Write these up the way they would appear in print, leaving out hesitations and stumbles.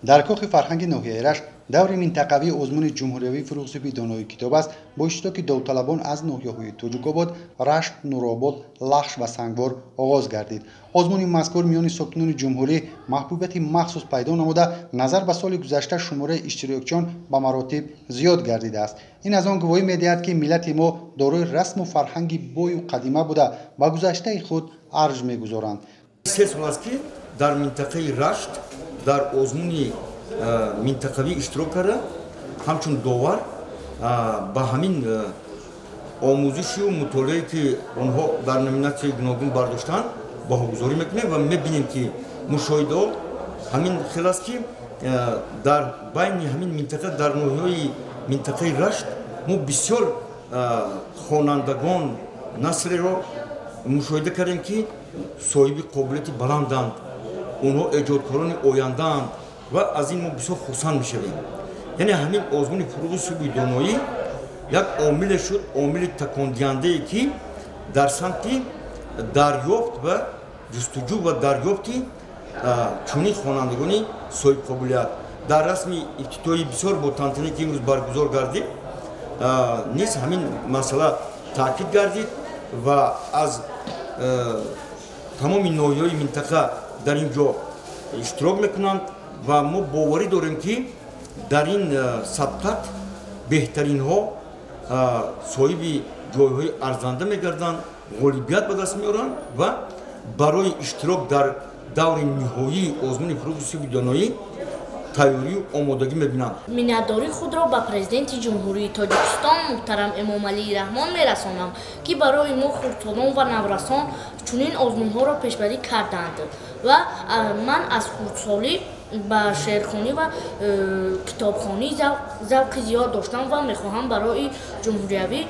در کاخ فرهنگ ناحیه رشت دور منطقوی آزمون جمهوری فروغ دانایی کتاب است با اشتراک داوطلبان از ناحیه‌های توجک‌آباد، رشت، نورآباد، لخش و سنگوار آغاز گردید. آزمون مذکور میان ساکنان جمهوری محبوبیت مخصوص پیدا نموده، نظر به سال گذشته شماره اشتراکچیان به مراتب زیاد گردیده است. این از آن گواهی می‌دهد که ملت ما دارای رسم و فرهنگ بوی و قدیمه بوده و گذشته خود ارج می‌گذارند. در منطقه رشت در آزمون منطقوی اشتراک کرده، همچون داور با همین آموزشی و مطالعه‌ای که آنها در نمینات گوناگون برداشتن باهاگذاری میکنه و میبینیم که مشاهده همین خیلی است که در بین همین منطقه در ناحیه منطقه رشت ما بسیار خوانندگان نسلی را مشاهده کردیم که صاحب قابلیت بلندند، اونها ایجادکاران آینده‌اند و از این ما بسیار خرسند میشویم. یعنی همین آزمون فروغ صوبی دانایی یک عامل شد، عامل تکان دهنده که در سمت دریافت و جستجو و دریافت چنین خوانندگانی صاحب قابلیت در رسم افتتاحی بسیار با تنطنه‌ای که امروز برگزار گردید نیز همین مسئله تاکید گردید و از تمام ناحیه‌های منطقه در اینجا اشتراک میکنند و ما باوری داریم که در این سبقت بهترین ها صاحب جایهای ارزنده میگردند، غالبیت به دست میارند و برای اشتراک در دور نهایی آزمون فروغ صوبی دانایی تیاری و آمادگی میبینند. منتداری خود را به پرزیدنت جمهوری تاجیکستان محترم امامعلی رحمان میرسانم که برای ما خردسالان و نورسان چنین آزمون‌ها را پیشبری کردند و من از خردسالی به شعرخوانی و کتابخوانی ذوق زیاد داشتم و میخواهم برای جمهوریوی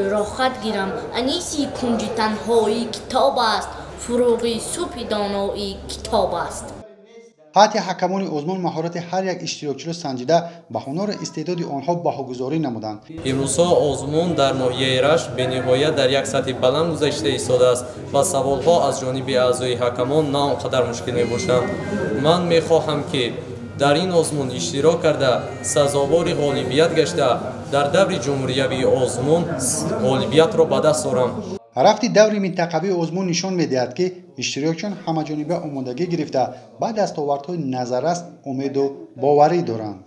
راحت گیرم. انیسی کنج تنهایی کتاب است، فروغ صوبی دانایی کتاب است. هیئت حکمان آزمون مهارت هر یک اشتراکچی را سنجیده به هنر استعداد آنها بهاگذاری نمودند. امروزها آزمون در ناحیه رشت بنهایت در یک سطح بلند گذاشته ایستاده است و سوالها از جانب اعضای حکمان نه آنقدر مشکل میباشند. من میخواهم که در این آزمون اشتراک کرده سزاوار غالبیت گشته در دور جمهوریوی آزمون غالبیت را به دست آورم. رفت دور منطقوی آزمون نشان می‌دهد که اشتراکچیان همه‌جانبه آمادگی گرفته بعد از دستاوردهای نظررس امید و باوری دارند.